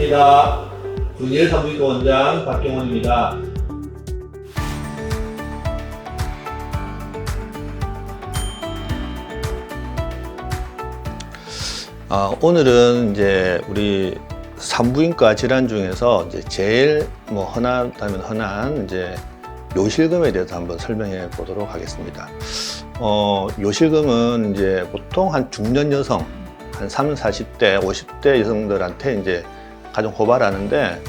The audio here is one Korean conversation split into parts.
반갑습니다. 군일 산부인과 원장 박경원입니다. 오늘은 이제 우리 산부인과 질환 중에서 이제 제일 흔한 이제 요실금에 대해서 한번 설명해 보도록 하겠습니다. 요실금은 이제 보통 한 중년 여성, 한 30, 40대, 50대 여성들한테 이제 가장 호발하는데,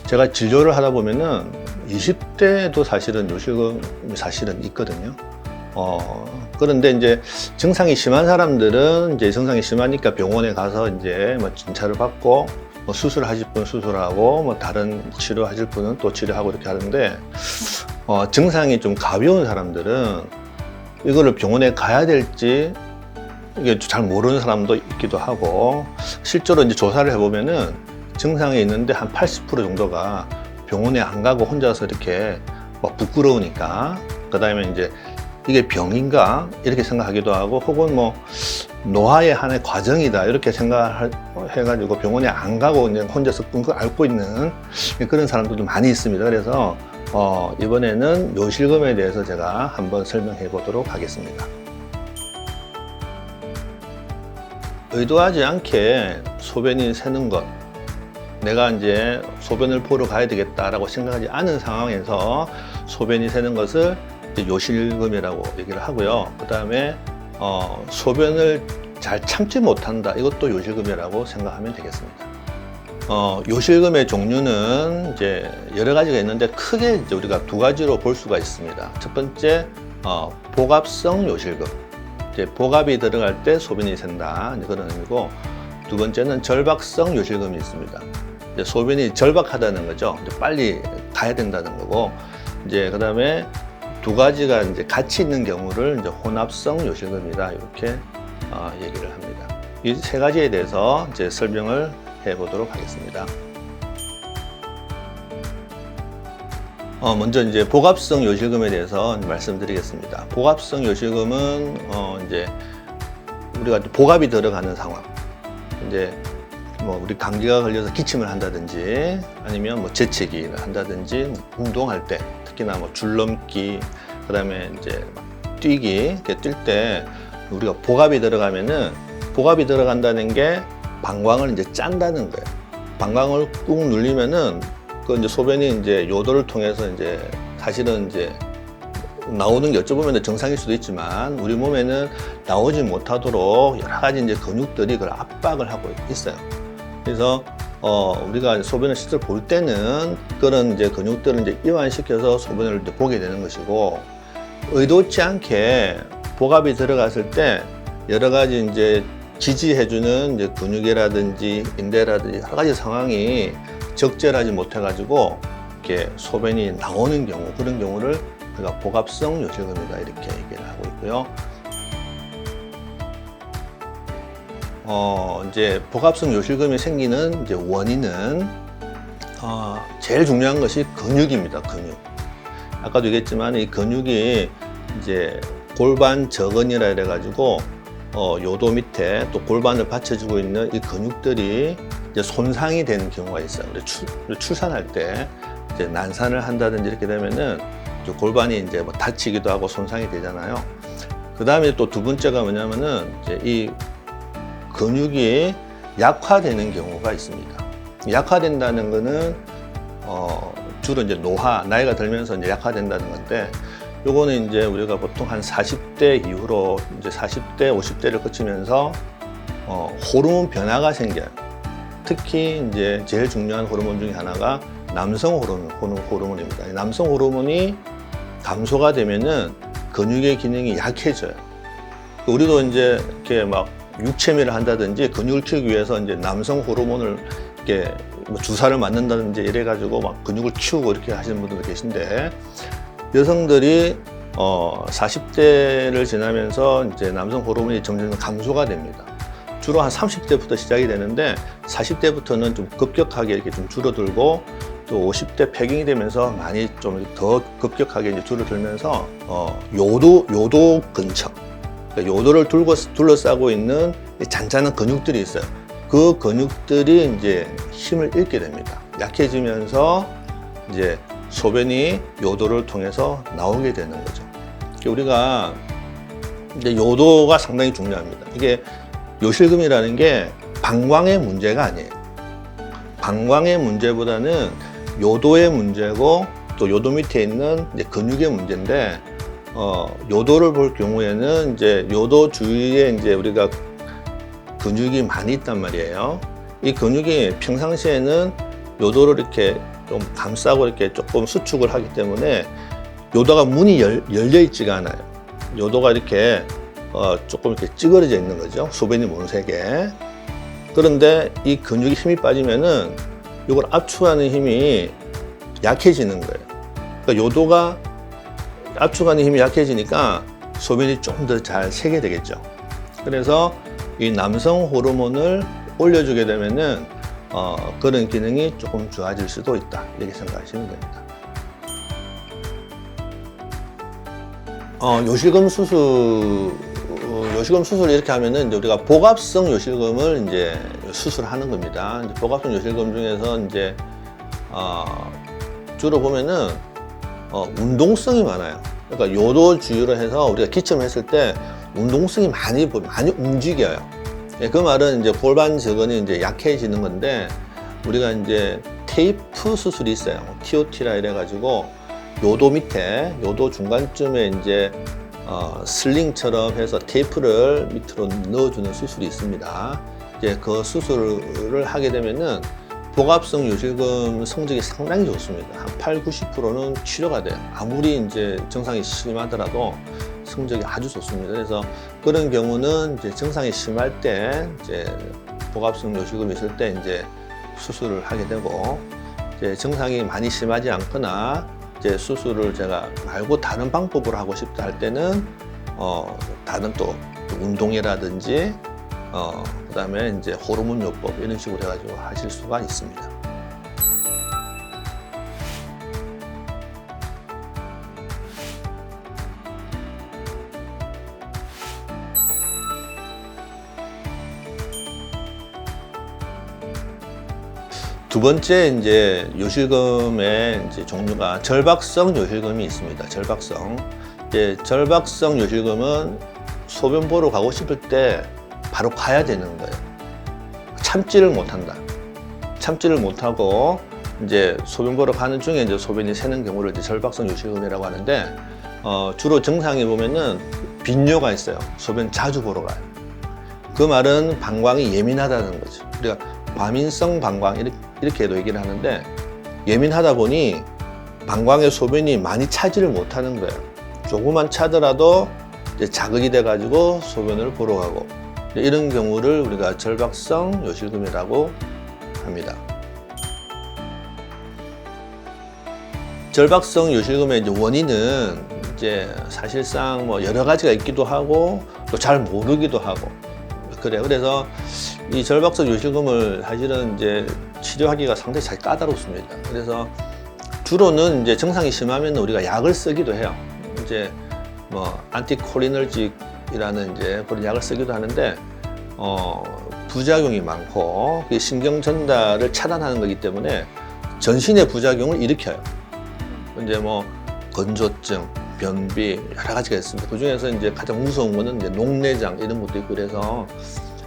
제가 진료를 하다 보면은 20대도 사실은 요실금이 사실은 있거든요. 그런데 이제 증상이 심한 사람들은 이제 증상이 심하니까 병원에 가서 이제 진찰을 받고 수술을 하실 분 수술하고 다른 치료하실 분은 또 치료하고 이렇게 하는데, 증상이 좀 가벼운 사람들은 이거를 병원에 가야 될지 이게 잘 모르는 사람도 있기도 하고, 실제로 이제 조사를 해보면은 증상이 있는데 한 80% 정도가 병원에 안 가고 혼자서 이렇게 부끄러우니까, 그 다음에 이제 이게 병인가 이렇게 생각하기도 하고, 혹은 노화의 하나의 과정이다 이렇게 생각해가지고 병원에 안 가고 그냥 혼자서 끙끙 앓고 있는 그런 사람들도 많이 있습니다. 그래서 이번에는 요실금에 대해서 제가 한번 설명해 보도록 하겠습니다. 의도하지 않게 소변이 새는 것, 내가 이제 소변을 보러 가야 되겠다라고 생각하지 않은 상황에서 소변이 새는 것을 요실금이라고 얘기를 하고요. 그 다음에 소변을 잘 참지 못한다, 이것도 요실금이라고 생각하면 되겠습니다. 요실금의 종류는 이제 여러 가지가 있는데, 크게 이제 우리가 두 가지로 볼 수가 있습니다. 첫 번째, 복압성 요실금. 이제 복압이 들어갈 때 소변이 샌다, 그런 의미고, 두 번째는 절박성 요실금이 있습니다. 이제 소변이 절박하다는 거죠. 이제 빨리 가야 된다는 거고, 이제 그 다음에 두 가지가 이제 같이 있는 경우를 이제 혼합성 요실금이다, 이렇게 얘기를 합니다. 이 세 가지에 대해서 이제 설명을 해보도록 하겠습니다. 먼저 이제 복압성 요실금에 대해서 말씀드리겠습니다. 복압성 요실금은 이제 우리가 복압이 들어가는 상황, 이제 우리 감기가 걸려서 기침을 한다든지, 아니면 재채기를 한다든지, 운동할 때 특히나 줄넘기, 그다음에 이제 뛰기, 뛸 때 우리가 복압이 들어가면은, 복압이 들어간다는 게 방광을 이제 짠다는 거예요. 방광을 꾹 눌리면은 그 이제 소변이 이제 요도를 통해서 이제 사실은 이제 나오는 게 어찌 보면 정상일 수도 있지만, 우리 몸에는 나오지 못하도록 여러 가지 이제 근육들이 그걸 압박을 하고 있어요. 그래서 우리가 소변을 실제로 볼 때는 그런 이제 근육들을 이제 이완시켜서 소변을 이제 보게 되는 것이고, 의도치 않게 복압이 들어갔을 때 여러 가지 이제 지지해주는 이제 근육이라든지 인대라든지 여러 가지 상황이 적절하지 못해가지고 이렇게 소변이 나오는 경우, 그런 경우를 우리가 복압성 요실금이다, 이렇게 얘기를 하고 있고요. 이제 복압성 요실금이 생기는 이제 원인은 제일 중요한 것이 근육입니다. 근육. 아까도 얘기했지만 이 근육이 이제 골반 저근이라 이래가지고 요도 밑에 또 골반을 받쳐주고 있는 이 근육들이 이제 손상이 되는 경우가 있어요. 우리 출산할 때 이제 난산을 한다든지 이렇게 되면은 골반이 이제 다치기도 하고 손상이 되잖아요. 그 다음에 또 두 번째가 뭐냐면은 이제 이 근육이 약화되는 경우가 있습니다. 약화된다는 거는 주로 이제 나이가 들면서 이제 약화된다는 건데, 요거는 이제 우리가 보통 한 40대 이후로 이제 40대, 50대를 거치면서 호르몬 변화가 생겨요. 특히 이제 제일 중요한 호르몬 중에 하나가 남성 호르몬입니다. 남성 호르몬이 감소가 되면은 근육의 기능이 약해져요. 우리도 이제 이렇게 육체미를 한다든지 근육을 키우기 위해서 이제 남성 호르몬을 이렇게 주사를 맞는다든지 이래가지고 근육을 키우고 이렇게 하시는 분들도 계신데, 여성들이 40대를 지나면서 이제 남성 호르몬이 점점 감소가 됩니다. 주로 한 30대부터 시작이 되는데, 40대부터는 좀 급격하게 이렇게 좀 줄어들고, 또 50대 폐경이 되면서 많이 좀 더 급격하게 이제 줄어들면서 요도 근처, 그러니까 요도를 둘러싸고 있는 잔잔한 근육들이 있어요. 그 근육들이 이제 힘을 잃게 됩니다. 약해지면서 이제 소변이 요도를 통해서 나오게 되는 거죠. 우리가 이제 요도가 상당히 중요합니다. 이게 요실금이라는 게 방광의 문제가 아니에요. 방광의 문제보다는 요도의 문제고 또 요도 밑에 있는 이제 근육의 문제인데, 요도를 볼 경우에는 이제 요도 주위에 이제 우리가 근육이 많이 있단 말이에요. 이 근육이 평상시에는 요도를 이렇게 좀 감싸고 이렇게 조금 수축을 하기 때문에 요도가 문이 열려 있지가 않아요. 요도가 이렇게 조금 이렇게 찌그러져 있는 거죠. 소변이 못 새게. 그런데 이 근육이 힘이 빠지면은 이걸 압축하는 힘이 약해지는 거예요. 그러니까 요도가 압축하는 힘이 약해지니까 소변이 좀 더 잘 새게 되겠죠. 그래서 이 남성 호르몬을 올려주게 되면은 그런 기능이 조금 좋아질 수도 있다, 이렇게 생각하시면 됩니다. 요실금 수술 이렇게 하면은 이제 우리가 복압성 요실금을 이제 수술하는 겁니다. 이제 복압성 요실금 중에서 이제 주로 보면은 운동성이 많아요. 그러니까 요도 주위로 해서 우리가 기침했을 때 운동성이 많이 움직여요. 그 말은 이제 골반 저근이 이제 약해지는 건데, 우리가 이제 테이프 수술이 있어요. TOT라 이래가지고 요도 밑에, 요도 중간쯤에 이제 슬링처럼 해서 테이프를 밑으로 넣어주는 수술이 있습니다. 이제 그 수술을 하게 되면은 복압성 요실금 성적이 상당히 좋습니다. 한 80~90%는 치료가 돼요. 아무리 이제 증상이 심하더라도 성적이 아주 좋습니다. 그래서 그런 경우는 이제 증상이 심할 때 이제 복압성 요실금이 있을 때 이제 수술을 하게 되고, 이제 증상이 많이 심하지 않거나 이제 수술을 제가 말고 다른 방법으로 하고 싶다 할 때는 다른 또 운동이라든지 그다음에 이제 호르몬 요법 이런 식으로 해가지고 하실 수가 있습니다. 두 번째 이제 요실금의 이제 종류가 절박성 요실금이 있습니다. 절박성. 이제 절박성 요실금은 소변 보러 가고 싶을 때 바로 가야 되는 거예요. 참지를 못한다. 참지를 못하고 이제 소변 보러 가는 중에 이제 소변이 새는 경우를 이제 절박성 요실금이라고 하는데, 주로 증상이 보면은 빈뇨가 있어요. 소변 자주 보러 가요. 그 말은 방광이 예민하다는 거죠. 우리가 과민성 방광 이렇게도 얘기를 하는데, 예민하다 보니 방광의 소변이 많이 차지를 못하는 거예요. 조금만 차더라도 이제 자극이 돼가지고 소변을 보러 가고, 이런 경우를 우리가 절박성 요실금이라고 합니다. 절박성 요실금의 이제 원인은 이제 사실상 뭐 여러 가지가 있기도 하고 또 잘 모르기도 하고 그래요. 그래서 이 절박성 요실금을 사실은 이제 치료하기가 상당히 잘 까다롭습니다. 그래서 주로는 이제 증상이 심하면 우리가 약을 쓰기도 해요. 이제 뭐 안티콜리너직이라는 이제 그런 약을 쓰기도 하는데, 부작용이 많고 신경 전달을 차단하는 거기 때문에 전신의 부작용을 일으켜요. 이제 뭐 건조증, 변비 여러 가지가 있습니다. 그 중에서 이제 가장 무서운 거는 이제 녹내장 이런 것도 있고, 그래서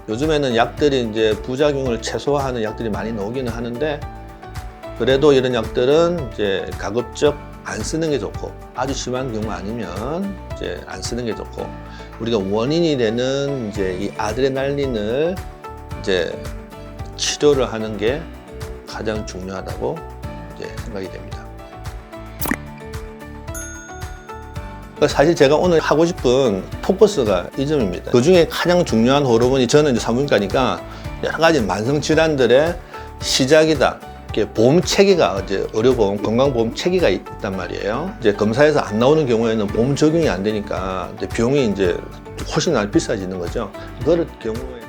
요즘에는 약들이 이제 부작용을 최소화하는 약들이 많이 나오기는 하는데, 그래도 이런 약들은 이제 가급적 안 쓰는 게 좋고, 아주 심한 경우 아니면 이제 안 쓰는 게 좋고, 우리가 원인이 되는 이제 이 아드레날린을 이제 치료를 하는 게 가장 중요하다고 이제 생각이 됩니다. 사실 제가 오늘 하고 싶은 포커스가 이 점입니다. 그 중에 가장 중요한 호르몬이, 저는 이제 산부인과니까 여러 가지 만성 질환들의 시작이다. 보험 체계가 이제 의료보험, 건강보험 체계가 있단 말이에요. 이제 검사에서 안 나오는 경우에는 보험 적용이 안 되니까 이제 비용이 이제 훨씬 비싸지는 거죠. 그럴 경우에는